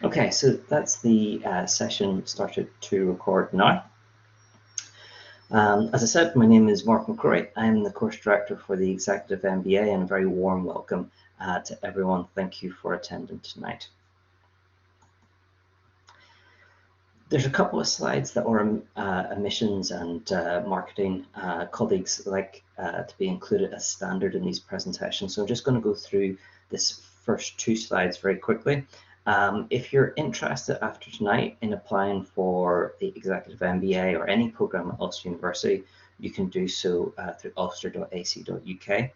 Okay, so that's the session started to record now. As I said, my name is Mark McCrory. I'm the course director for the Executive MBA, and a very warm welcome to everyone. Thank you for attending tonight. There's a couple of slides that our admissions and marketing colleagues like to be included as standard in these presentations. So I'm just going to go through this first two slides very quickly. If you're interested after tonight in applying for the Executive MBA or any program at Ulster University, you can do so through ulster.ac.uk.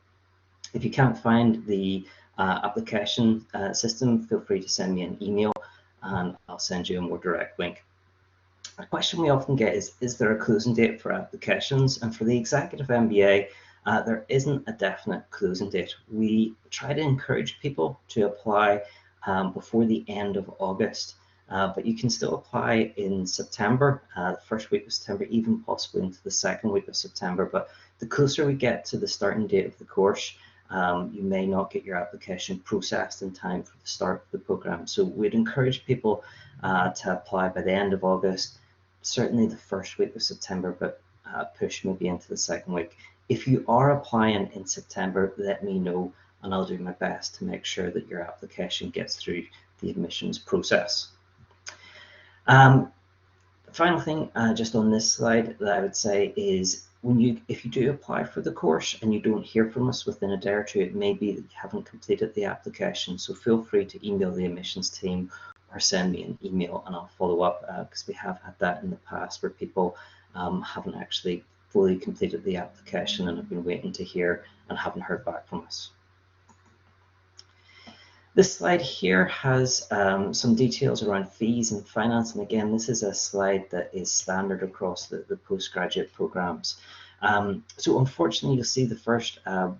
If you can't find the application system, feel free to send me an email and I'll send you a more direct link. A question we often get is there a closing date for applications? And for the Executive MBA, there isn't a definite closing date. We try to encourage people to apply before the end of August, but you can still apply in September, the first week of September, even possibly into the second week of September. But the closer we get to the starting date of the course, you may not get your application processed in time for the start of the program. So we'd encourage people to apply by the end of August, certainly the first week of September, but push maybe into the second week. If you are applying in September, let me know and I'll do my best to make sure that your application gets through the admissions process. The final thing just on this slide that I would say is if you do apply for the course and you don't hear from us within a day or two, it may be that you haven't completed the application. So feel free to email the admissions team or send me an email and I'll follow up because we have had that in the past where people haven't actually fully completed the application and have been waiting to hear and haven't heard back from us. This slide here has some details around fees and finance, and again, this is a slide that is standard across the postgraduate programs. So unfortunately, you'll see the first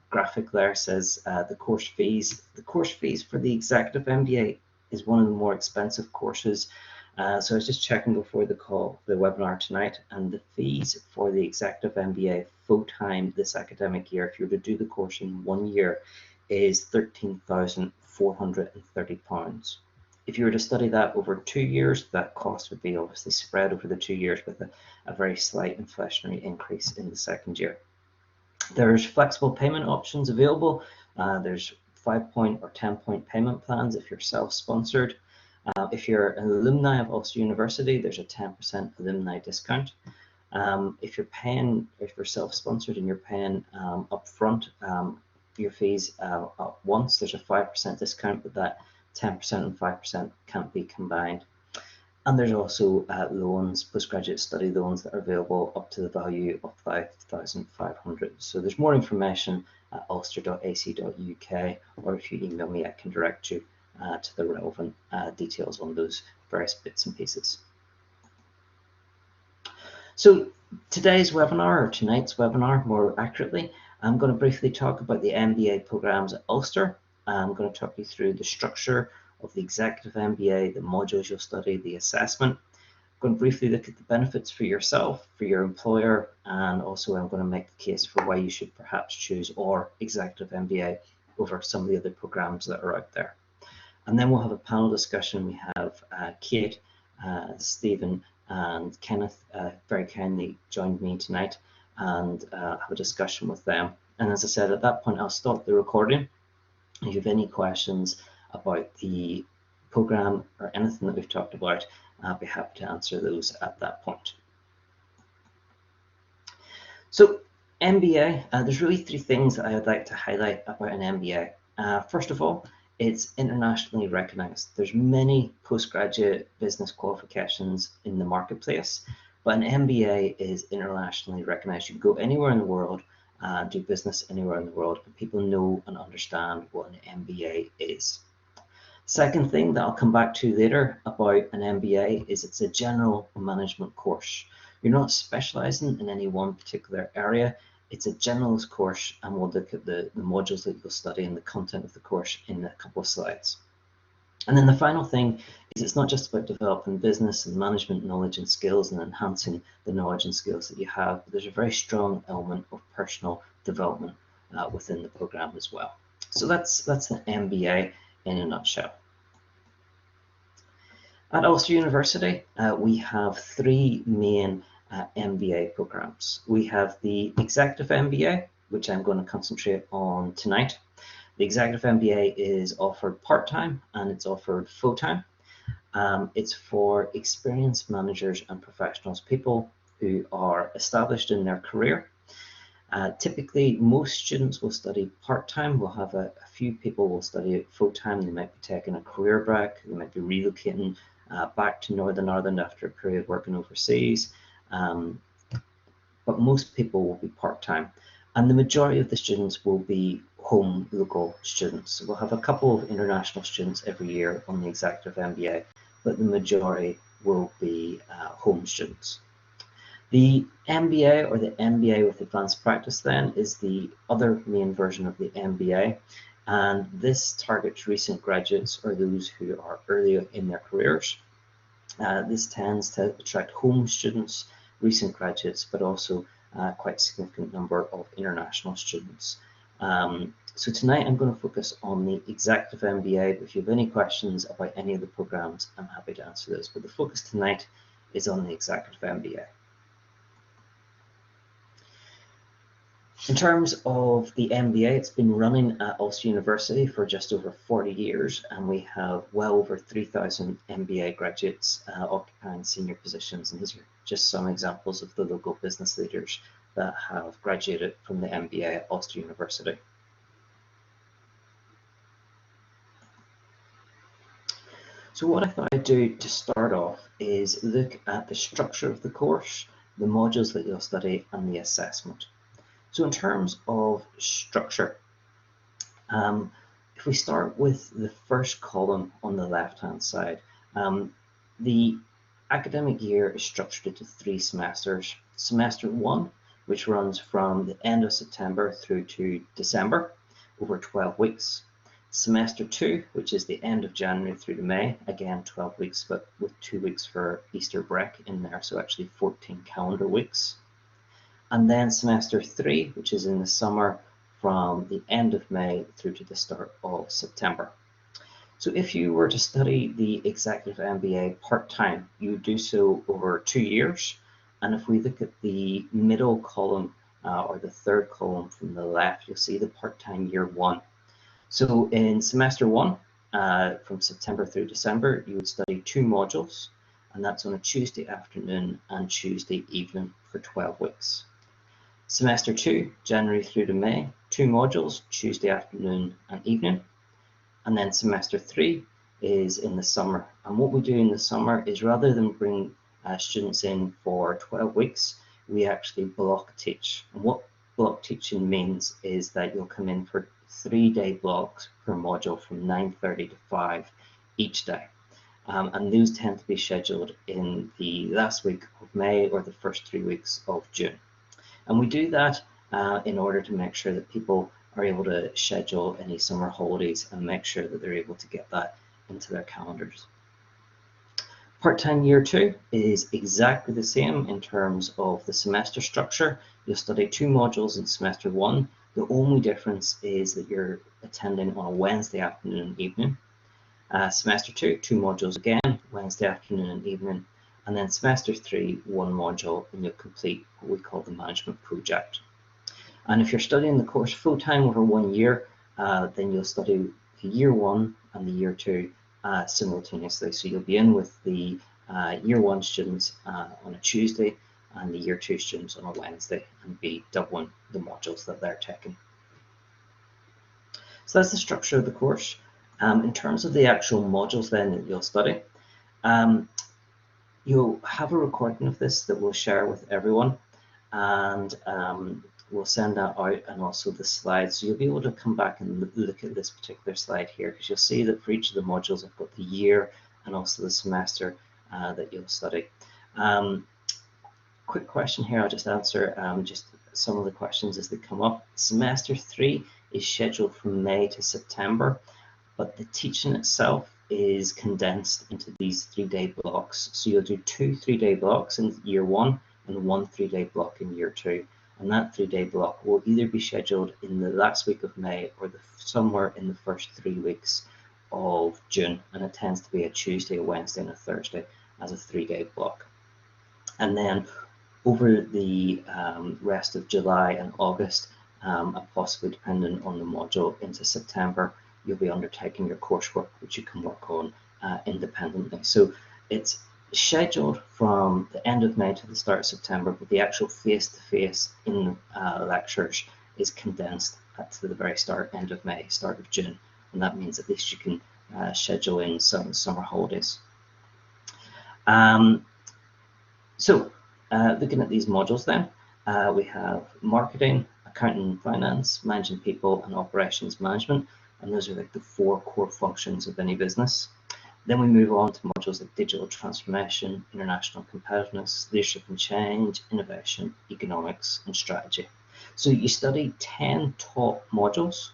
graphic there says the course fees. The course fees for the Executive MBA is one of the more expensive courses. So I was just checking before the webinar tonight, and the fees for the Executive MBA full-time this academic year, if you were to do the course in 1 year, is £13,430. If you were to study that over 2 years, that cost would be obviously spread over the 2 years with a very slight inflationary increase in the second year. There's flexible payment options available. There's 5-point or 10-point payment plans if you're self-sponsored. If you're an alumni of Ulster University, there's a 10% alumni discount. If you're self-sponsored and you're paying upfront your fees at once, there's a 5% discount, but that 10% and 5% can't be combined. And there's also loans, postgraduate study loans that are available up to the value of £5,500. So there's more information at ulster.ac.uk, or if you email me, I can direct you to the relevant details on those various bits and pieces. So today's webinar, or tonight's webinar more accurately, I'm going to briefly talk about the MBA programs at Ulster. I'm going to talk you through the structure of the Executive MBA, the modules you'll study, the assessment. I'm going to briefly look at the benefits for yourself, for your employer, and also I'm going to make the case for why you should perhaps choose our Executive MBA over some of the other programs that are out there. And then we'll have a panel discussion. We have Kate, Stephen, and Kenneth very kindly joined me tonight and have a discussion with them. And as I said, at that point, I'll stop the recording. If you have any questions about the program or anything that we've talked about, I'll be happy to answer those at that point. So MBA, there's really three things that I would like to highlight about an MBA. First of all, it's internationally recognized. There's many postgraduate business qualifications in the marketplace, but an MBA is internationally recognized. You can go anywhere in the world, do business anywhere in the world, and people know and understand what an MBA is. Second thing that I'll come back to later about an MBA is it's a general management course. You're not specializing in any one particular area. It's a generalist course, and we'll look at the modules that you'll study and the content of the course in a couple of slides. And then the final thing is it's not just about developing business and management knowledge and skills and enhancing the knowledge and skills that you have, but there's a very strong element of personal development within the program as well. So that's the MBA in a nutshell. At Ulster University, we have three main MBA programs. We have the Executive MBA, which I'm going to concentrate on tonight. The Executive MBA is offered part-time and it's offered full-time. It's for experienced managers and professionals, people who are established in their career. Typically, most students will study part-time. We'll have a few people will study it full-time. They might be taking a career break. They might be relocating back to Northern Ireland after a period working overseas. But most people will be part-time. And the majority of the students will be home local students. So we'll have a couple of international students every year on the Executive MBA, but the majority will be home students. The MBA, or the MBA with Advanced Practice, then is the other main version of the MBA, and this targets recent graduates or those who are earlier in their careers. This tends to attract home students, recent graduates, but also quite a significant number of international students. So tonight I'm going to focus on the Executive MBA. If you have any questions about any of the programs, I'm happy to answer those. But the focus tonight is on the Executive MBA. In terms of the MBA, it's been running at Ulster University for just over 40 years, and we have well over 3,000 MBA graduates occupying senior positions. And these are just some examples of the local business leaders that have graduated from the MBA at Ulster University. So what I thought I'd do to start off is look at the structure of the course, the modules that you'll study, and the assessment. So in terms of structure, if we start with the first column on the left-hand side, the academic year is structured into 3 semesters. Semester 1, which runs from the end of September through to December, over 12 weeks. Semester 2, which is the end of January through to May, again 12 weeks, but with 2 weeks for Easter break in there, so actually 14 calendar weeks. And then semester 3, which is in the summer from the end of May through to the start of September. So if you were to study the Executive MBA part-time, you would do so over 2 years. And if we look at the middle column or the third column from the left, you'll see the part-time year 1. So in semester 1, from September through December, you would study 2 modules, and that's on a Tuesday afternoon and Tuesday evening for 12 weeks. Semester 2, January through to May, 2 modules, Tuesday afternoon and evening. And then semester 3 is in the summer. And what we do in the summer is, rather than bring students in for 12 weeks, we actually block teach. And what block teaching means is that you'll come in for 3-day blocks per module from 9:30 to 5 each day. And those tend to be scheduled in the last week of May or the first 3 weeks of June. And we do that in order to make sure that people are able to schedule any summer holidays and make sure that they're able to get that into their calendars. Part-time year 2 is exactly the same in terms of the semester structure. You'll study 2 modules in semester 1. The only difference is that you're attending on a Wednesday afternoon and evening. Semester 2, 2 modules again, Wednesday afternoon and evening. And then semester 3, 1 module, and you'll complete what we call the management project. And if you're studying the course full-time over 1 year, then you'll study the year 1 and the year 2 simultaneously. So you'll be in with the year 1 students on a Tuesday and the year 2 students on a Wednesday, and be doubling the modules that they're taking. So that's the structure of the course. In terms of the actual modules then that you'll study, you'll have a recording of this that we'll share with everyone, and we'll send that out, and also the slides. So you'll be able to come back and look at this particular slide here, because you'll see that for each of the modules I've got the year and also the semester that you'll study. Quick question here, I'll just answer just some of the questions as they come up. Semester 3 is scheduled from May to September, but the teaching itself is condensed into these 3-day blocks. So you'll do 2 3-day blocks in year 1 and 1 3-day block in year 2. And that 3-day block will either be scheduled in the last week of May or somewhere in the first 3 weeks of June, and it tends to be a Tuesday, a Wednesday, and a Thursday as a 3-day block. And then over the rest of July and August, and possibly depending on the module into September, you'll be undertaking your coursework, which you can work on independently. So it's scheduled from the end of May to the start of September, but the actual face-to-face in lectures is condensed to the very end of May, start of June, and that means at least you can schedule in some summer holidays. So looking at these modules then, we have marketing, accounting and finance, managing people, and operations management, and those are like the 4 core functions of any business. Then we move on to modules like digital transformation, international competitiveness, leadership and change, innovation, economics, and strategy. So you study 10 top modules,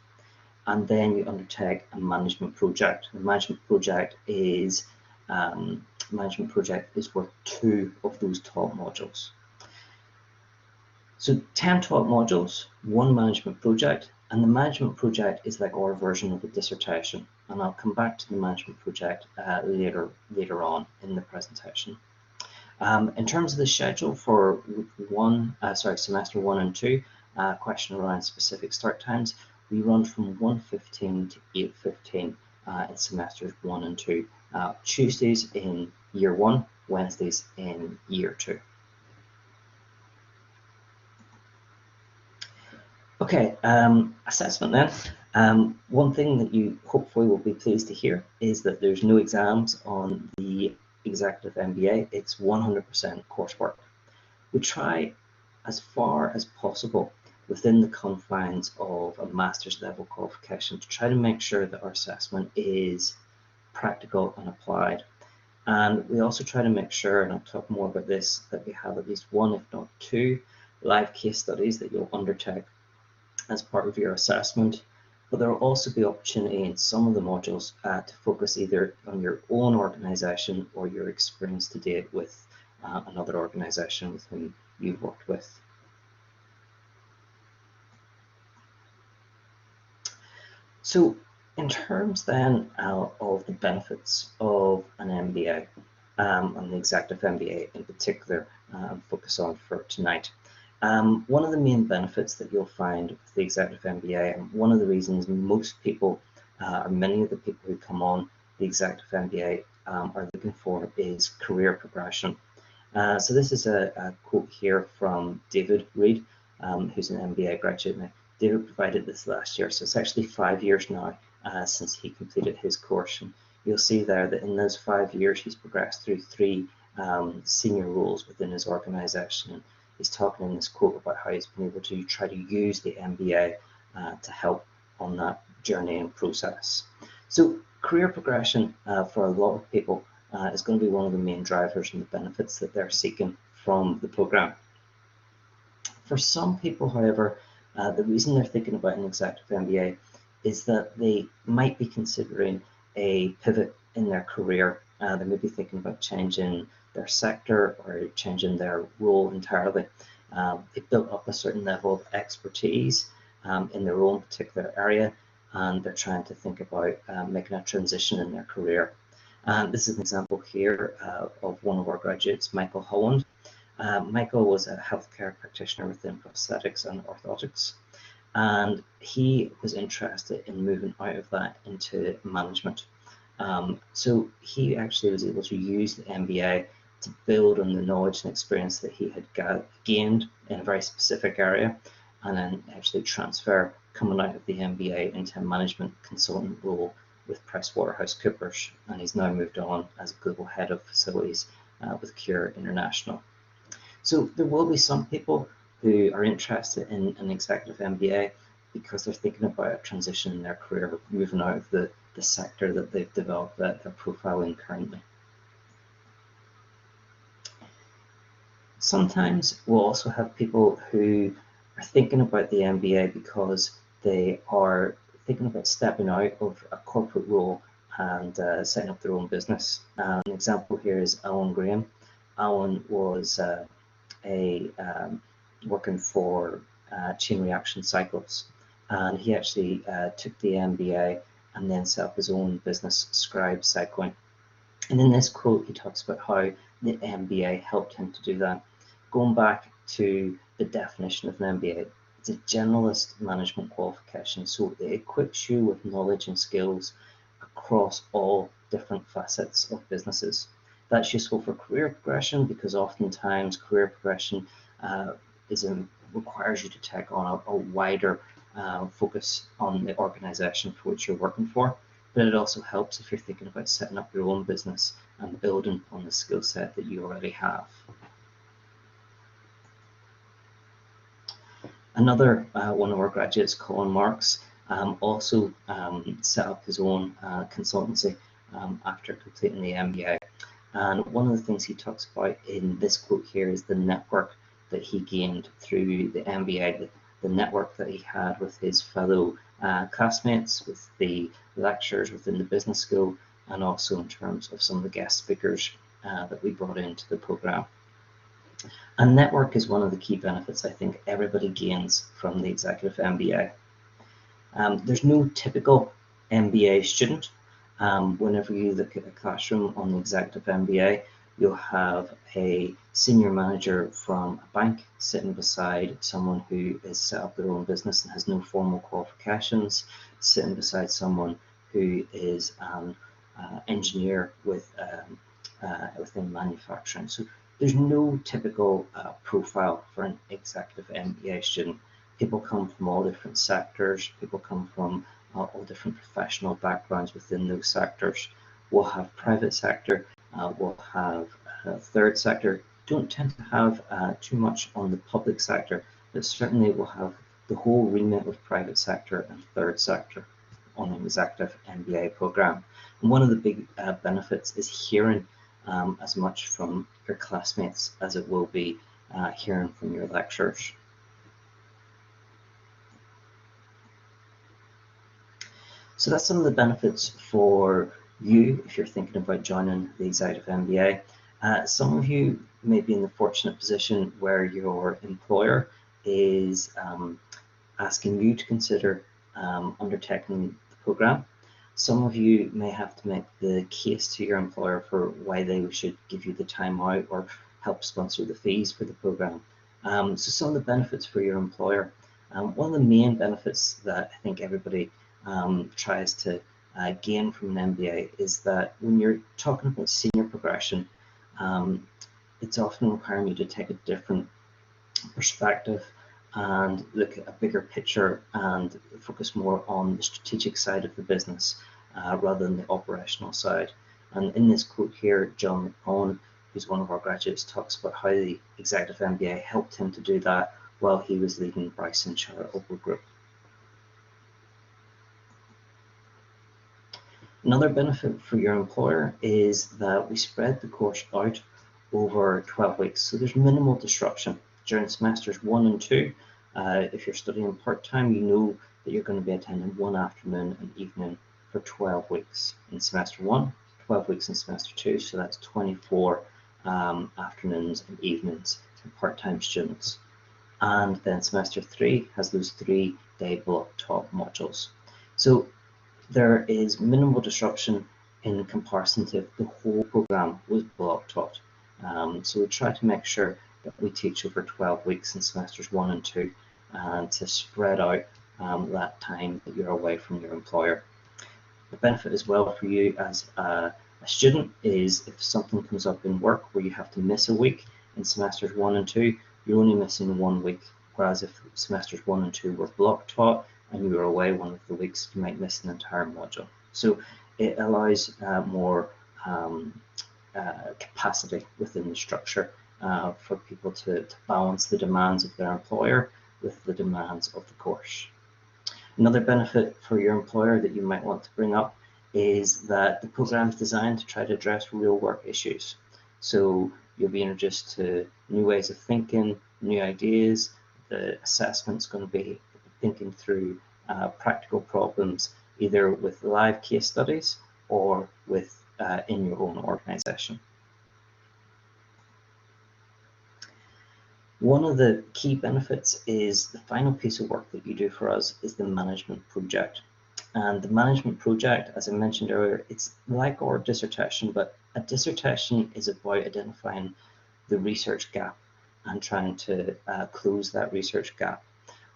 and then you undertake a management project. The management project is worth 2 of those top modules. So 10 top modules, 1 management project, and the management project is like our version of a dissertation. And I'll come back to the management project later on in the presentation. In terms of the schedule for semester 1 and 2, question around specific start times, we run from 1:15 to 8:15 in semesters 1 and 2. Tuesdays in year 1, Wednesdays in year 2. Okay, assessment then. One thing that you hopefully will be pleased to hear is that there's no exams on the Executive MBA. It's 100% coursework. We try as far as possible within the confines of a master's level qualification to try to make sure that our assessment is practical and applied. And we also try to make sure, and I'll talk more about this, that we have at least 1, if not 2, live case studies that you'll undertake as part of your assessment. But there will also be opportunity in some of the modules to focus either on your own organisation or your experience to date with another organisation with whom you've worked with. So in terms then of the benefits of an MBA, and the Executive MBA in particular, focus on for tonight. One of the main benefits that you'll find with the Executive MBA, and one of the reasons most people, or many of the people who come on the Executive MBA are looking for, is career progression. So this is a quote here from David Reed, who's an MBA graduate now. David provided this last year, so it's actually 5 years now since he completed his course. And you'll see there that in those 5 years, he's progressed through 3 senior roles within his organisation. He's talking in this quote about how he's been able to try to use the MBA to help on that journey and process. So career progression for a lot of people is going to be one of the main drivers and the benefits that they're seeking from the program. For some people, however, the reason they're thinking about an Executive MBA is that they might be considering a pivot in their career. They may be thinking about changing their sector or changing their role entirely. They've built up a certain level of expertise in their own particular area, and they're trying to think about making a transition in their career. This is an example here of one of our graduates, Michael Holland. Michael was a healthcare practitioner within prosthetics and orthotics, and he was interested in moving out of that into management. So he actually was able to use the MBA to build on the knowledge and experience that he had gained in a very specific area, and then actually transfer coming out of the MBA into a management consultant role with PricewaterhouseCoopers, and he's now moved on as a global head of facilities with Cure International. So there will be some people who are interested in an Executive MBA because they're thinking about a transition in their career, moving out of the sector that they've developed their profile in currently. Sometimes we'll also have people who are thinking about the MBA because they are thinking about stepping out of a corporate role and setting up their own business. An example here is Alan Graham. Alan was working for Chain Reaction Cycles, and he actually took the MBA and then set up his own business, Scribe Cycling. And in this quote, he talks about how the MBA helped him to do that. Going back to the definition of an MBA, it's a generalist management qualification, so it equips you with knowledge and skills across all different facets of businesses. That's useful for career progression because oftentimes career progression requires you to take on a wider focus on the organization for which you're working for. But it also helps if you're thinking about setting up your own business and building on the skill set that you already have. Another one of our graduates, Colin Marks, also set up his own consultancy after completing the MBA. And one of the things he talks about in this quote here is the network that he gained through the MBA, the network that he had with his fellow classmates, with the lecturers within the business school, and also in terms of some of the guest speakers that we brought into the program. And network is one of the key benefits I think everybody gains from the Executive MBA. There's no typical MBA student. Whenever you look at a classroom on the Executive MBA, you'll have a senior manager from a bank sitting beside someone who has set up their own business and has no formal qualifications, sitting beside someone who is an engineer within manufacturing. So there's no typical profile for an Executive MBA student. People come from all different sectors, people come from all different professional backgrounds within those sectors. We'll have private sector, we'll have third sector. Don't tend to have too much on the public sector, but certainly we'll have the whole remit of private sector and third sector on an Executive MBA program. And one of the big benefits is hearing as much from your classmates as it will be hearing from your lecturers. So that's some of the benefits for you if you're thinking about joining the Executive MBA. Some of you may be in the fortunate position where your employer is asking you to consider undertaking the program. Some of you may have to make the case to your employer for why they should give you the time out or help sponsor the fees for the program. So some of the benefits for your employer. One of the main benefits that I think everybody tries to gain from an MBA is that when you're talking about senior progression, it's often requiring you to take a different perspective and look at a bigger picture and focus more on the strategic side of the business rather than the operational side. And in this quote here, John McCrory, who's one of our graduates, talks about how the Executive MBA helped him to do that while he was leading Bryson Charitable Group. Another benefit for your employer is that we spread the course out over 12 weeks, so there's minimal disruption. During semesters 1 and 2, if you're studying part-time, you know that you're going to be attending one afternoon and evening for 12 weeks in semester 1, 12 weeks in semester 2, so that's 24 afternoons and evenings for part-time students. And then semester 3 has those 3-day block taught modules. So there is minimal disruption in comparison to if the whole program was block taught. So we try to make sure that we teach over 12 weeks in semesters 1 and 2 to spread out that time that you're away from your employer. The benefit as well for you as a student is if something comes up in work where you have to miss a week in semesters 1 and 2, you're only missing 1 week, whereas if semesters 1 and 2 were block taught and you were away one of the weeks, you might miss an entire module. So it allows more capacity within the structure for people to balance the demands of their employer with the demands of the course. Another benefit for your employer that you might want to bring up is that the program is designed to try to address real work issues. So you'll be introduced to new ways of thinking, new ideas. The assessment's going to be thinking through practical problems, either with live case studies or with in your own organization. One of the key benefits is the final piece of work that you do for us is the management project. And the management project, as I mentioned earlier, it's like our dissertation, but a dissertation is about identifying the research gap and trying to close that research gap.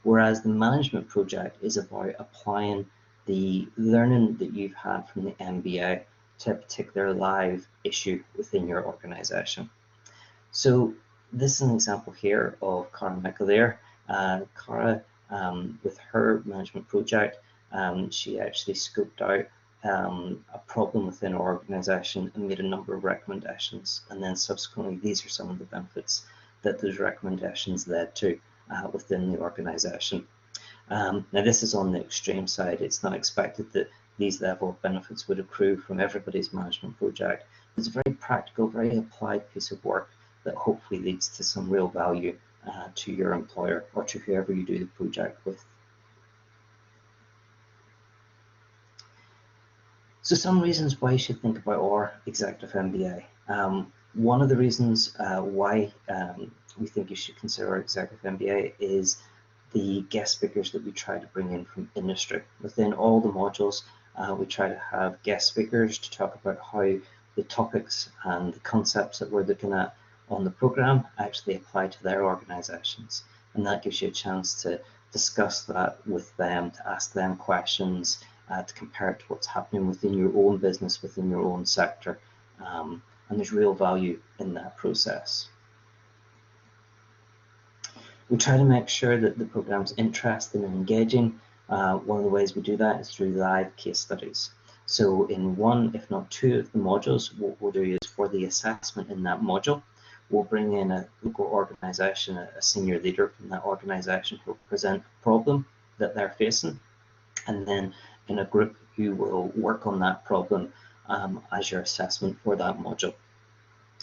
Whereas the management project is about applying the learning that you've had from the MBA to a particular live issue within your organization. So this is an example here of Cara McAleer. Cara, with her management project, she actually scoped out a problem within our organization and made a number of recommendations. And then subsequently, these are some of the benefits that those recommendations led to within the organization. Now, this is on the extreme side. It's not expected that these level of benefits would accrue from everybody's management project. It's a very practical, very applied piece of work that hopefully leads to some real value to your employer or to whoever you do the project with. So some reasons why you should think about our Executive MBA. One of the reasons why we think you should consider our Executive MBA is the guest speakers that we try to bring in from industry. Within all the modules, we try to have guest speakers to talk about how the topics and the concepts that we're looking at on the program actually apply to their organizations. And that gives you a chance to discuss that with them, to ask them questions, to compare it to what's happening within your own business, within your own sector. And there's real value in that process. We try to make sure that the program's interesting and engaging. One of the ways we do that is through live case studies. So in one, if not two of the modules, what we'll do is for the assessment in that module, we'll bring in a local organization, a senior leader from that organization who will present a problem that they're facing, and then in a group who will work on that problem as your assessment for that module.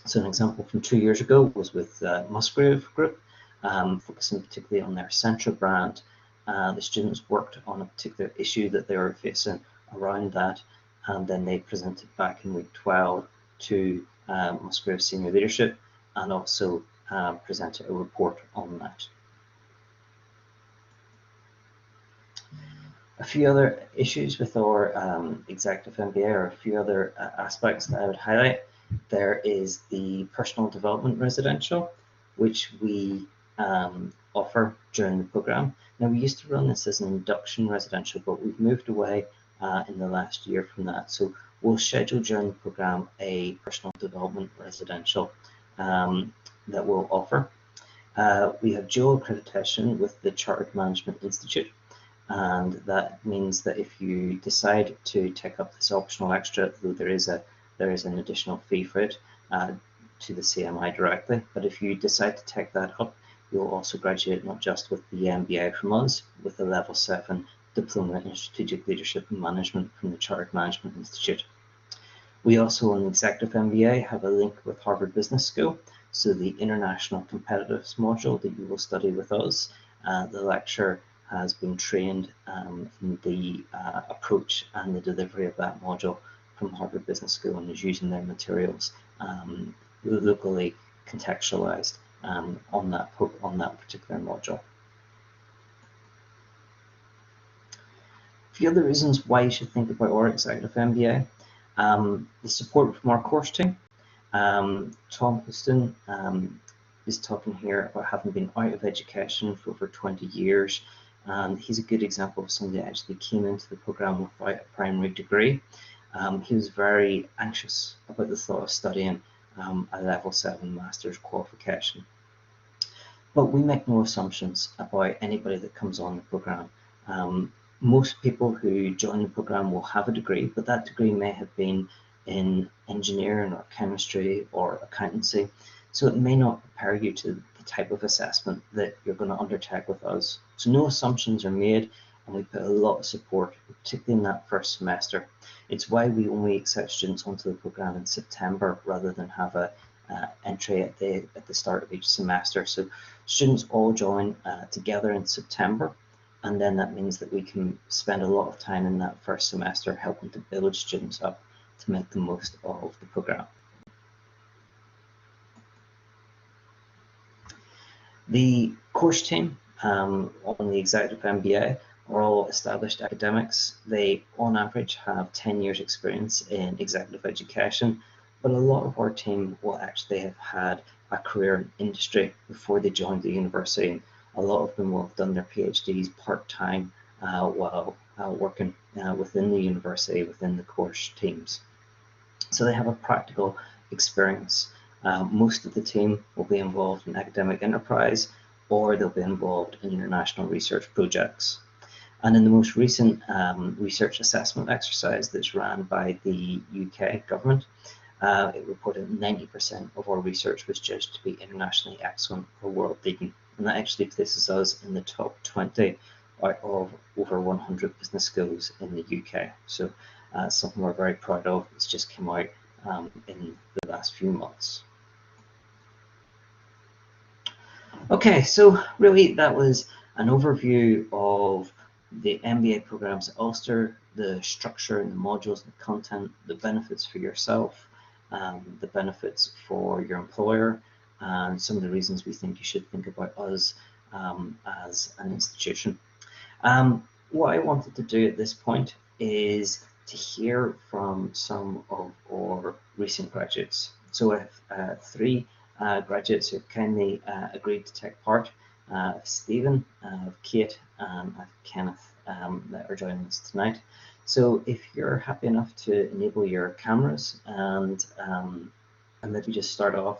So an example from 2 years ago was with Musgrave Group, focusing particularly on their Centra brand. The students worked on a particular issue that they were facing around that, and then they presented back in week 12 to Musgrave senior leadership, and also presented a report on that. A few other issues with our Executive MBA, or a few other aspects that I would highlight. There is the personal development residential, which we offer during the program. Now, we used to run this as an induction residential, but we've moved away in the last year from that. So we'll schedule during the program a personal development residential that we'll offer. We have dual accreditation with the Chartered Management Institute, and that means that if you decide to take up this optional extra, though there is an additional fee for it to the CMI directly, but if you decide to take that up, you'll also graduate not just with the MBA from us, with the Level 7 Diploma in Strategic Leadership and Management from the Chartered Management Institute. We also, on the Executive MBA, have a link with Harvard Business School, so the International Competitiveness module that you will study with us, the lecturer has been trained in the approach and the delivery of that module from Harvard Business School, and is using their materials locally contextualized on that particular module. A few other reasons why you should think about our Executive MBA. The support from our course team. Tom Houston is talking here about having been out of education for over 20 years. And he's a good example of somebody that actually came into the program without a primary degree. He was very anxious about the thought of studying a Level 7 master's qualification. But we make no assumptions about anybody that comes on the program. Most people who join the program will have a degree, but that degree may have been in engineering or chemistry or accountancy. So it may not prepare you to the type of assessment that you're going to undertake with us. So no assumptions are made, and we put a lot of support, particularly in that first semester. It's why we only accept students onto the program in September rather than have a entry at the start of each semester. So students all join together in September, and then that means that we can spend a lot of time in that first semester helping to build students up to make the most of the program. The course team on the Executive MBA are all established academics. They, on average, have 10 years experience in executive education, but a lot of our team will actually have had a career in industry before they joined the university. A lot of them will have done their PhDs part-time while working within the university, within the course teams. So they have a practical experience. Most of the team will be involved in academic enterprise, or they'll be involved in international research projects. And in the most recent research assessment exercise that's ran by the UK government, it reported 90% of our research was judged to be internationally excellent or world leading. And that actually places us in the top 20 out of over 100 business schools in the UK. So something we're very proud of. It's just come out in the last few months. Okay, so really that was an overview of the MBA programs at Ulster, the structure and the modules and the content, the benefits for yourself, the benefits for your employer, and some of the reasons we think you should think about us as an institution. What I wanted to do at this point is to hear from some of our recent graduates. So I have three graduates who kindly agreed to take part. Stephen, Kate, and Kenneth that are joining us tonight. So if you're happy enough to enable your cameras and maybe just start off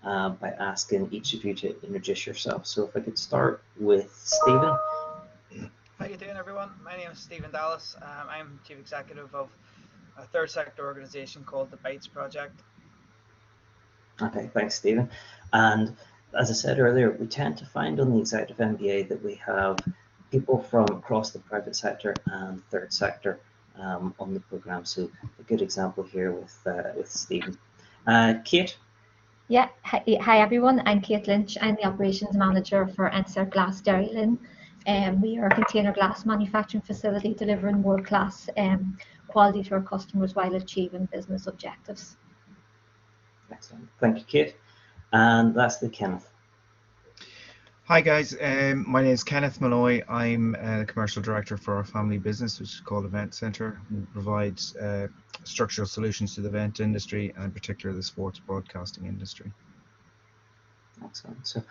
by asking each of you to introduce yourself. So if I could start with Stephen. How you doing, everyone? My name is Stephen Dallas. I'm Chief Executive of a third sector organisation called the Bytes Project. Okay, thanks, Stephen. And as I said earlier, we tend to find on the Executive MBA that we have people from across the private sector and third sector on the programme. So a good example here with Stephen. Kate? Yeah, hi everyone. I'm Kate Lynch. I'm the Operations Manager for Ensor Glass Derrylin. We are a container glass manufacturing facility delivering world-class quality to our customers while achieving business objectives. Excellent. Thank you, Kate. And lastly, Kenneth. Hi guys, my name is Kenneth Malloy. I'm the Commercial Director for our family business, which is called Event Centre. We provide structural solutions to the event industry, and in particular the sports broadcasting industry. Excellent. So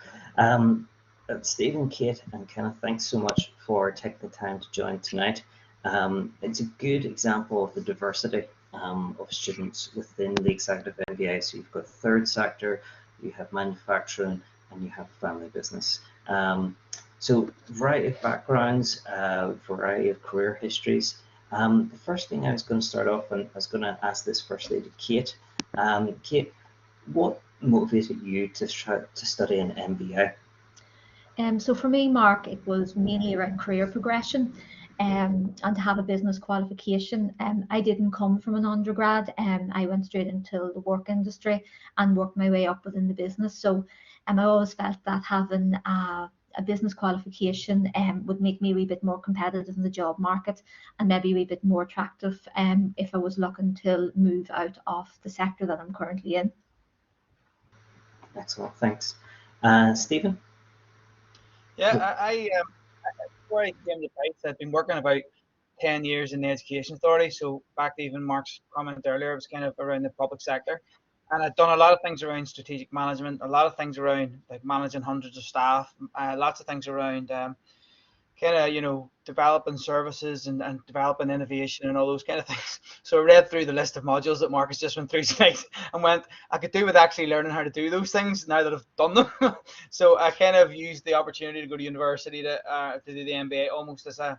Stephen, Kate and Kenneth, thanks so much for taking the time to join tonight. It's a good example of the diversity of students within the Executive MBA. So you've got third sector, you have manufacturing, and you have family business. So variety of backgrounds, variety of career histories. The first thing I was going to start off, and I was going to ask this firstly to Kate. Kate, what motivated you to study an MBA? So for me, Mark, it was mainly around career progression and to have a business qualification. I didn't come from an undergrad. I went straight into the work industry and worked my way up within the business. So I always felt that having a business qualification would make me a wee bit more competitive in the job market and maybe a wee bit more attractive if I was looking to move out of the sector that I'm currently in. Excellent, thanks. Stephen? Yeah, I before I came to Bytes, I'd been working about 10 years in the Education Authority. So back to even Mark's comment earlier, it was kind of around the public sector. And I'd done a lot of things around strategic management, a lot of things around like managing hundreds of staff, lots of things around kind of, developing services and developing innovation and all those kind of things. So I read through the list of modules that Marcus just went through tonight and went, I could do with actually learning how to do those things now that I've done them. So I kind of used the opportunity to go to university to do the MBA almost as I've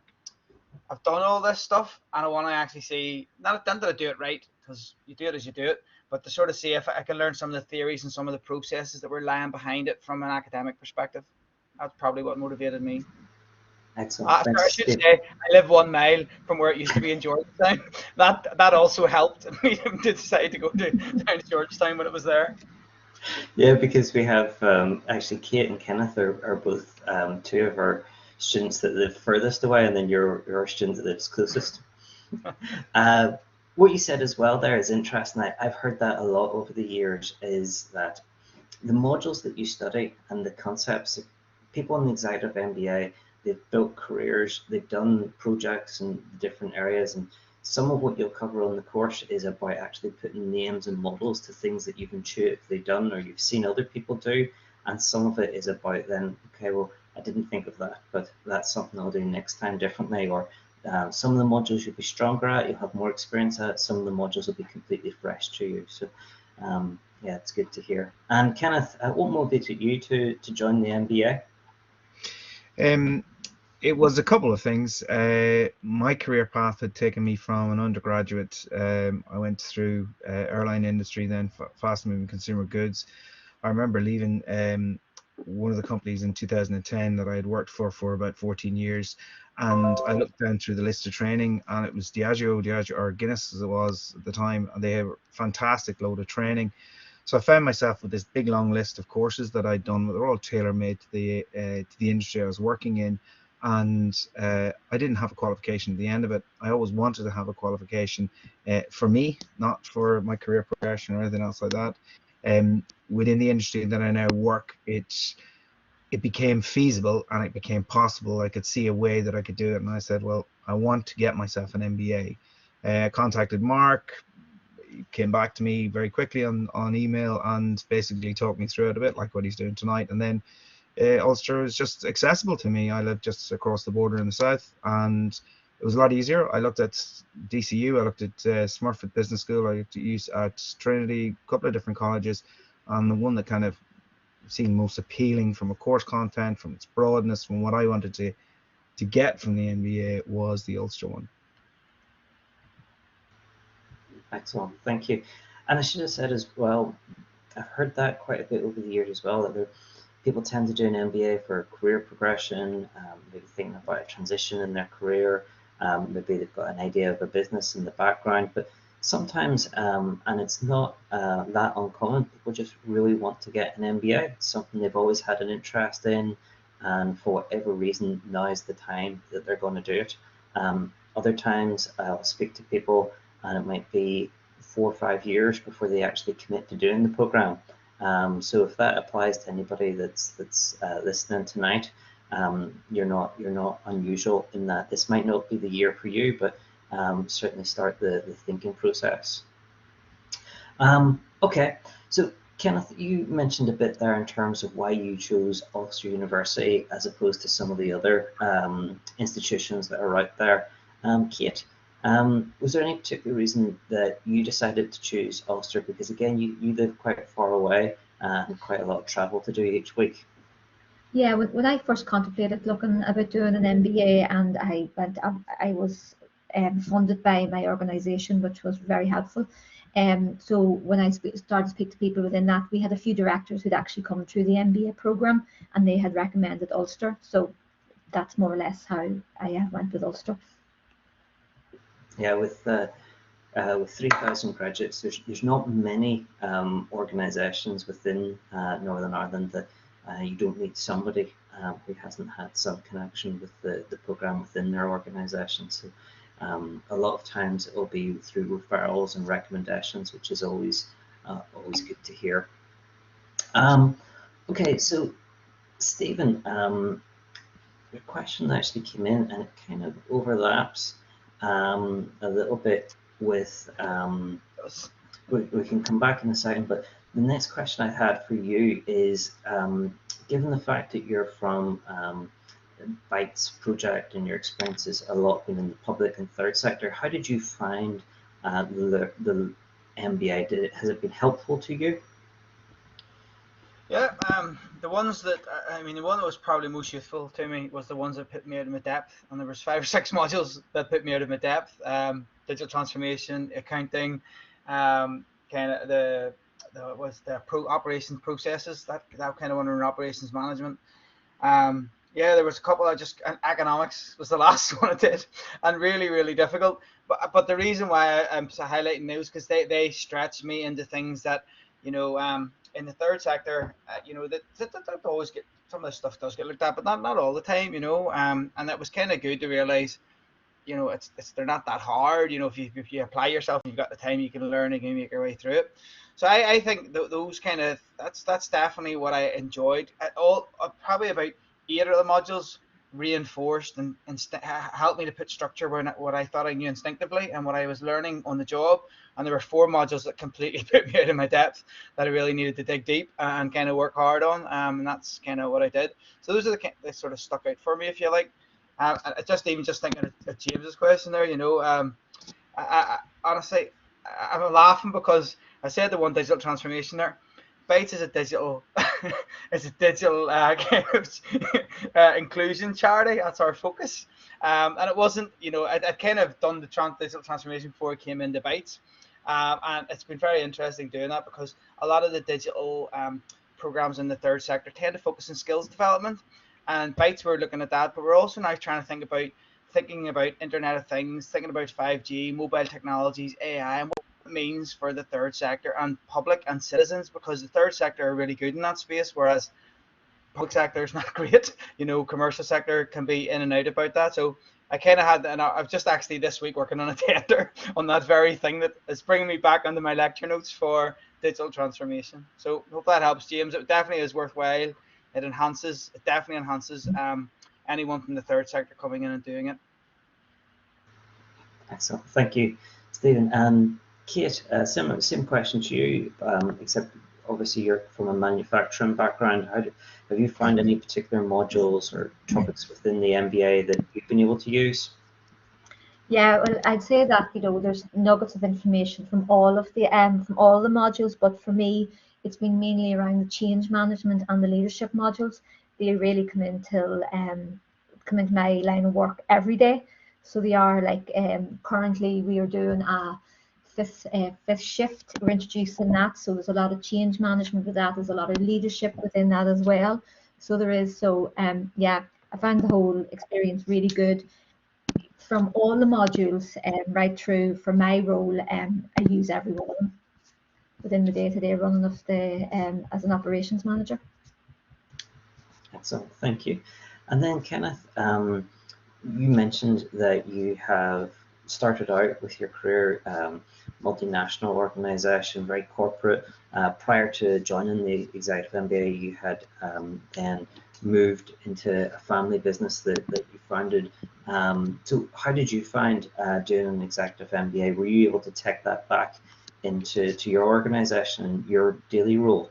done all this stuff and I want to actually see, not that I do it right, because you do it as you do it, but to sort of see if I can learn some of the theories and some of the processes that were lying behind it from an academic perspective. That's probably what motivated me. Excellent. I should say I live 1 mile from where it used to be in Georgetown. That also helped me to decide to go down to Georgetown when it was there. Yeah, because we have actually Kate and Kenneth are both two of our students that live furthest away, and then you're our student that lives closest. What you said as well there is interesting. I've heard that a lot over the years, is that the modules that you study and the concepts, people in the Executive MBA they've built careers, they've done projects in different areas, and some of what you'll cover on the course is about actually putting names and models to things that you've intuitively done or you've seen other people do, and some of it is about then, okay, well, I didn't think of that, but that's something I'll do next time differently, or some of the modules you'll be stronger at, you'll have more experience at, some of the modules will be completely fresh to you. So yeah, it's good to hear. And Kenneth, what motivated you to join the MBA? It was a couple of things. My career path had taken me from an undergraduate. I went through airline industry, then fast moving consumer goods. I remember leaving one of the companies in 2010 that I had worked for about 14 years. And I looked down through the list of training, and it was Diageo or Guinness as it was at the time, and they have a fantastic load of training. So I found myself with this big long list of courses that I'd done. They're all tailor-made to the industry I was working in, and I didn't have a qualification at the end of it. I always wanted to have a qualification for me, not for my career progression or anything else like that. Within the industry that I now work, it became feasible and it became possible. I could see a way that I could do it, and I said, well, I want to get myself an MBA. I contacted Mark. He came back to me very quickly on email and basically talked me through it a bit like what he's doing tonight. And then Ulster is just accessible to me. I live just across the border in the south, and it was a lot easier. I looked at DCU, I looked at Smurfit Business School, I looked at Trinity, a couple of different colleges, and the one that kind of seemed most appealing from a course content, from its broadness, from what I wanted to get from the MBA was the Ulster one. Excellent, thank you. And I should have said as well, I've heard that quite a bit over the years as well, that people tend to do an MBA for career progression, maybe thinking about a transition in their career, maybe they've got an idea of a business in the background, but sometimes, and it's not that uncommon, people just really want to get an MBA. It's something they've always had an interest in, and for whatever reason, now is the time that they're going to do it. Other times, I'll speak to people, and it might be 4 or 5 years before they actually commit to doing the program. So if that applies to anybody that's listening tonight, you're not unusual in that this might not be the year for you, but certainly start the thinking process. Okay, so Kenneth, you mentioned a bit there in terms of why you chose Ulster University as opposed to some of the other institutions that are out there. Kate, was there any particular reason that you decided to choose Ulster? Because again, you live quite far away and quite a lot of travel to do each week. Yeah, when I first contemplated looking about doing an MBA, and I was funded by my organisation, which was very helpful. So when I started to speak to people within that, we had a few directors who'd actually come through the MBA program, and they had recommended Ulster. So that's more or less how I went with Ulster. Yeah, with 3,000 graduates, there's not many organisations within Northern Ireland that you don't meet somebody who hasn't had some connection with the programme within their organisation. So a lot of times it will be through referrals and recommendations, which is always good to hear. Okay, so Stephen, your question actually came in and it kind of overlaps a little bit with, we can come back in a second, but the next question I had for you is, given the fact that you're from Bytes project and your experiences a lot been in the public and third sector, how did you find the MBA? Has it been helpful to you? Yeah, the ones that, the one that was probably most useful to me was the ones that put me out of my depth, and there was 5 or 6 modules that put me out of my depth. Digital transformation, accounting, kind of the operations processes, that kind of one in operations management. Yeah, there was a couple economics was the last one I did, and really, really difficult. But the reason why I'm highlighting those, because they stretch me into things that, in the third sector, that always get, some of this stuff does get looked at, but not all the time, and it was kind of good to realize, they're not that hard. If you apply yourself, you've got the time, you can learn and you can make your way through it. So I think those kind of, that's definitely what I enjoyed. Probably about 8 of the modules reinforced and helped me to put structure where what I thought I knew instinctively and what I was learning on the job. And there were 4 modules that completely put me out of my depth that I really needed to dig deep and kind of work hard on. And that's kind of what I did. So those are the sort of stuck out for me, if you like. Just thinking of James's question there, honestly, I'm laughing because I said the one digital transformation there. Bytes is a digital, kind of inclusion charity. That's our focus. And it wasn't, I'd kind of done the digital transformation before I came into Bytes. And it's been very interesting doing that because a lot of the digital programs in the third sector tend to focus on skills development. And Bytes, we're looking at that, but we're also now trying to thinking about Internet of Things, thinking about 5G, mobile technologies, AI, and what it means for the third sector and public and citizens, because the third sector are really good in that space, whereas public sector is not great. Commercial sector can be in and out about that. So I kind of had, and I've just actually this week working on a tender on that very thing that is bringing me back onto my lecture notes for digital transformation. So hope that helps, James. It definitely is worthwhile. It definitely enhances anyone from the third sector coming in and doing it. Excellent, thank you, Stephen. And Kate, same question to you, except obviously you're from a manufacturing background. Have you found any particular modules or topics within the MBA that you've been able to use? Yeah, well, I'd say that there's nuggets of information from all of the modules, but for me, it's been mainly around the change management and the leadership modules. They really come into my line of work every day. So they are like currently we are doing a fifth shift. We're introducing that, so there's a lot of change management with that. There's a lot of leadership within that as well. So there is. So yeah, I found the whole experience really good. From all the modules right through for my role, I use every one of them within the day-to-day running of the as an operations manager. Excellent, thank you. And then Kenneth, you mentioned that you have started out with your career multinational organization, very corporate. Prior to joining the Executive MBA, you had then moved into a family business that you founded. So how did you find doing an Executive MBA? Were you able to take that back into your organization and your daily role?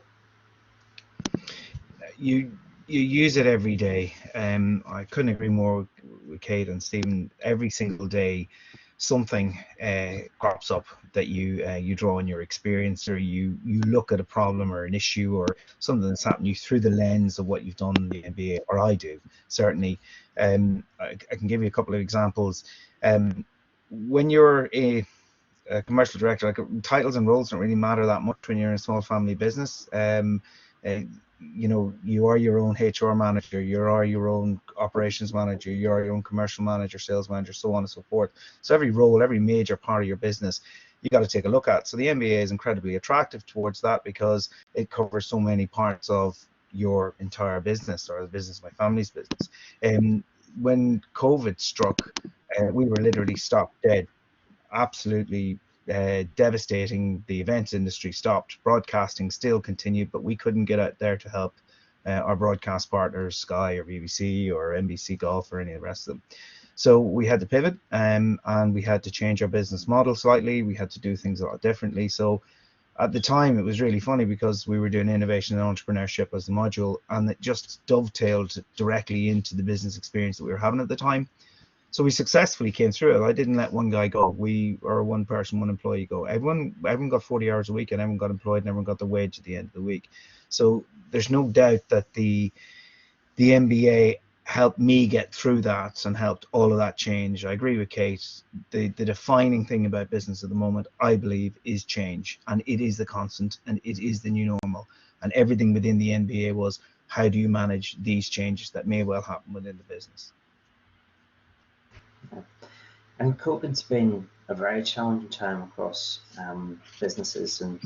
You use it every day. I couldn't agree more with Kate and Stephen. Every single day something crops up that you draw on your experience, or you look at a problem or an issue or something that's happened to you through the lens of what you've done in the MBA, or I do certainly. I can give you a couple of examples. When you're a commercial director, like, titles and roles don't really matter that much when you're in a small family business. You are your own HR manager, you are your own operations manager, you are your own commercial manager, sales manager, so on and so forth. So every role, every major part of your business, you got to take a look at. So the MBA is incredibly attractive towards that because it covers so many parts of your entire business, or the business of my family's business. When COVID struck, we were literally stopped dead. Absolutely devastating. The events industry stopped. Broadcasting still continued, but we couldn't get out there to help our broadcast partners, Sky or BBC or NBC Golf or any of the rest of them. So we had to pivot, and we had to change our business model slightly. We had to do things a lot differently. So at the time, it was really funny because we were doing innovation and entrepreneurship as the module, and it just dovetailed directly into the business experience that we were having at the time. So we successfully came through it. I didn't let one guy go. Or one person, one employee go. Everyone got 40 hours a week, and everyone got employed, and everyone got the wage at the end of the week. So there's no doubt that the MBA helped me get through that and helped all of that change. I agree with Kate. The defining thing about business at the moment, I believe, is change, and it is the constant, and it is the new normal. And everything within the MBA was, how do you manage these changes that may well happen within the business? And COVID's been a very challenging time across businesses, and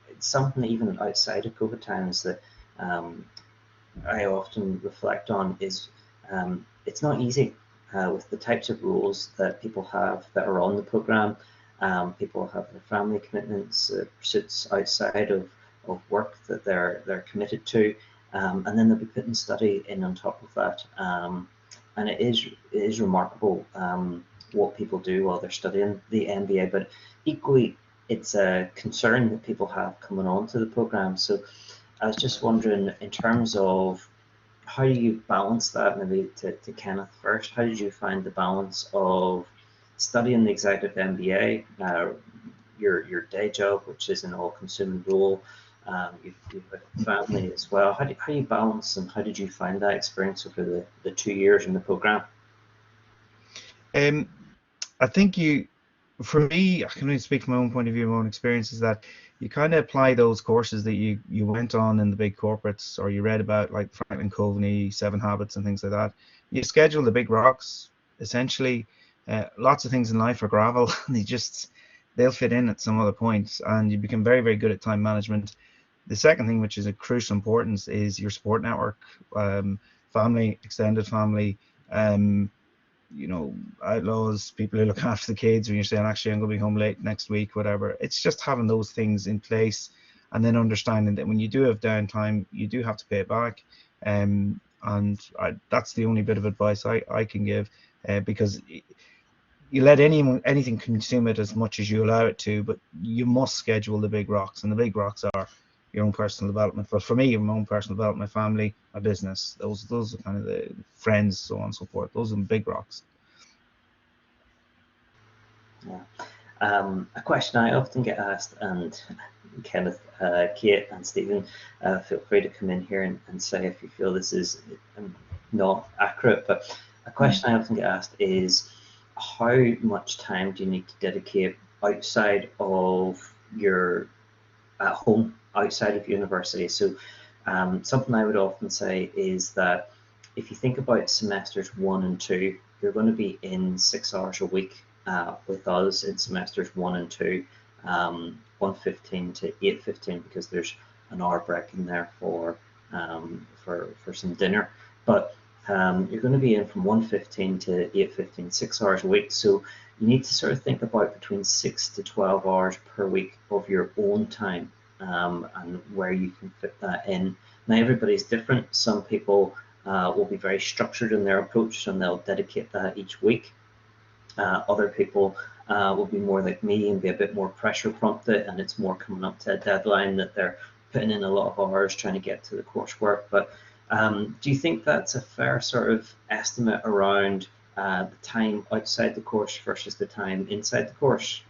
it's something even outside of COVID times that I often reflect on is it's not easy with the types of roles that people have that are on the program. People have their family commitments, pursuits outside of work that they're committed to. and then they'll be putting study in on top of that. And it is remarkable what people do while they're studying the MBA, but equally it's a concern that people have coming on to the program. So I was just wondering, in terms of how do you balance that, maybe to Kenneth first, how did you find the balance of studying the Executive MBA, your day job, which is an all-consuming role, you've a family as well. How do you balance, and how did you find that experience over the 2 years in the program? I think for me, I can only speak from my own point of view, my own experience, is that you kind of apply those courses that you went on in the big corporates, or you read about, like Franklin Covey, 7 Habits and things like that. You schedule the big rocks, essentially. Lots of things in life are gravel, and they'll fit in at some other point, and you become very, very good at time management. The second thing, which is a crucial importance, is your support network, family, extended family, outlaws, people who look after the kids when you're saying, actually, I'm going to be home late next week, whatever. It's just having those things in place, and then understanding that when you do have downtime, you do have to pay it back. That's the only bit of advice I can give, because you let anything consume it as much as you allow it to, but you must schedule the big rocks, and the big rocks are your own personal development. But for me, my own personal development, my family, my business, those are kind of the friends, so on and so forth. Those are the big rocks. Yeah. A question I often get asked, and Kenneth, Kate and Stephen, feel free to come in here and say if you feel this is not accurate, but a question I often get asked is, how much time do you need to dedicate outside of your at home, outside of university? So something I would often say is that if you think about semesters 1 and 2, you're going to be in 6 hours a week with us in semesters 1 and 2, 1:15 to 8:15, because there's an hour break in there for some dinner. But you're going to be in from 1:15 to 8:15, 6 hours a week. So you need to sort of think about between 6 to 12 hours per week of your own time, and where you can fit that in. Now, everybody's different. Some people will be very structured in their approach, and they'll dedicate that each week. Other people will be more like me and be a bit more pressure prompted, and it's more coming up to a deadline that they're putting in a lot of hours trying to get to the coursework. But do you think that's a fair sort of estimate around the time outside the course versus the time inside the course?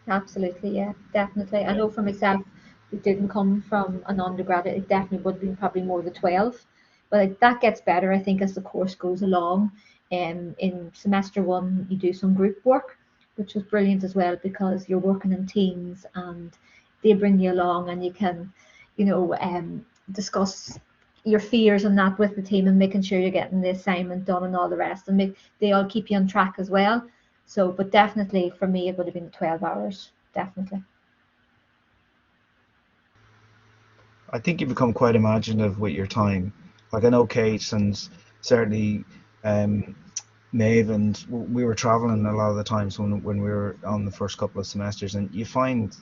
Absolutely, yeah, definitely. I know for myself, who didn't come from an undergrad, it definitely would have been probably more than 12. But that gets better, I think, as the course goes along. In semester 1, you do some group work, which was brilliant as well, because you're working in teams and they bring you along, and you can, discuss your fears and that with the team, and making sure you're getting the assignment done and all the rest, and they all keep you on track as well. So, but definitely for me, it would have been 12 hours, definitely. I think you become quite imaginative with your time. Like, I know Kate and certainly Maeve, and we were traveling a lot of the times when we were on the first couple of semesters, and you find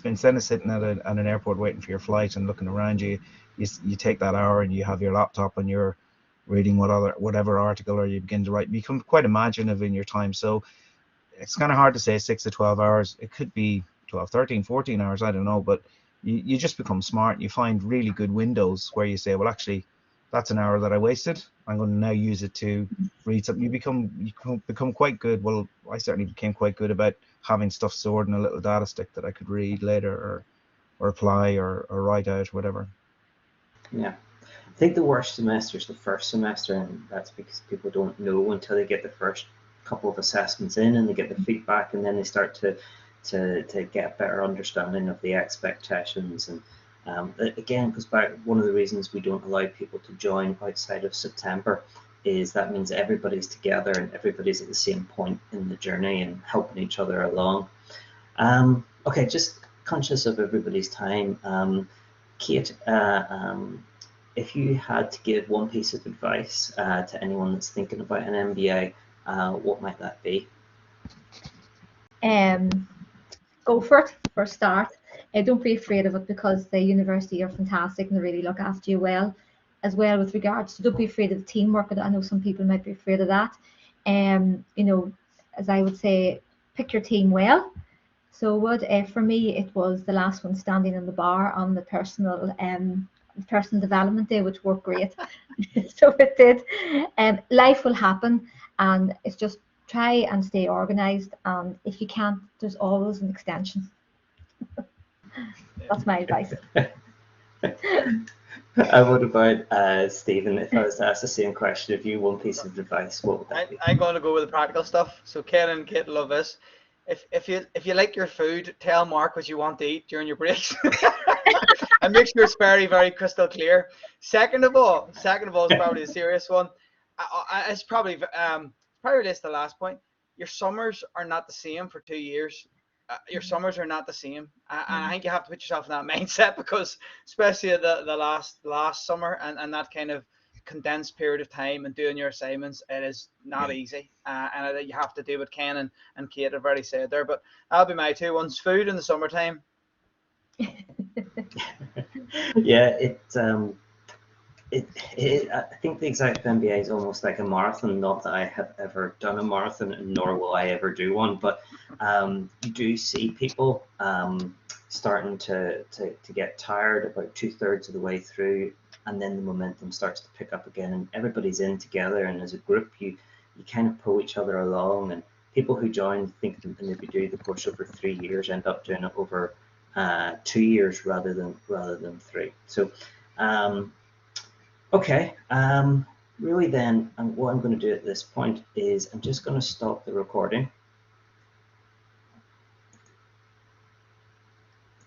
instead of sitting at an airport waiting for your flight and looking around you, you take that hour and you have your laptop and you're reading whatever article, or you begin to write. You become quite imaginative in your time. So it's kind of hard to say 6 to 12 hours. It could be 12, 13, 14 hours, I don't know, but you just become smart. You find really good windows where you say, well, actually, that's an hour that I wasted. I'm going to now use it to read something. You become quite good. Well, I certainly became quite good about having stuff stored in a little data stick that I could read later, or apply, or write out, whatever. Yeah. I think the worst semester is the first semester, and that's because people don't know until they get the first couple of assessments in and they get the feedback, and then they start to get a better understanding of the expectations. And again, goes back, one of the reasons we don't allow people to join outside of September is that means everybody's together and everybody's at the same point in the journey and helping each other along. Okay, just conscious of everybody's time. Kate, if you had to give one piece of advice to anyone that's thinking about an MBA, what might that be? Go for it for a start. don't be afraid of it, because the university are fantastic and they really look after you well, as well, with regards to, don't be afraid of teamwork. I know some people might be afraid of that. You know, as I would say, pick your team well. So what for me, it was the last one, standing in the bar on the personal development day, which worked great. So it did. Life will happen, and it's just try and stay organized. And if you can't, there's always an extension. That's my advice. What about Stephen? If I was to ask the same question, if you one piece of advice, what would that be? I'm going to go with the practical stuff. So Ken and Kate love this. If you like your food, tell Mark what you want to eat during your breaks, and make sure it's very, very crystal clear. Second of all is probably a serious one. It's probably relates to the last point. Your summers are not the same for 2 years. Your summers are not the same. And I think you have to put yourself in that mindset, because especially the last summer and that kind of condensed period of time and doing your assignments, it is not easy, and you have to do what Ken and Kate have already said there. But that'll be my two ones: food in the summertime. Yeah, I think the Executive MBA is almost like a marathon. Not that I have ever done a marathon, nor will I ever do one, but you do see people starting to get tired about 2/3 of the way through, and then the momentum starts to pick up again, and everybody's in together, and as a group you kind of pull each other along, and people who join think that maybe do the course over 3 years end up doing it over 2 years rather than 3. So okay, really then, what I'm going to do at this point is I'm just going to stop the recording,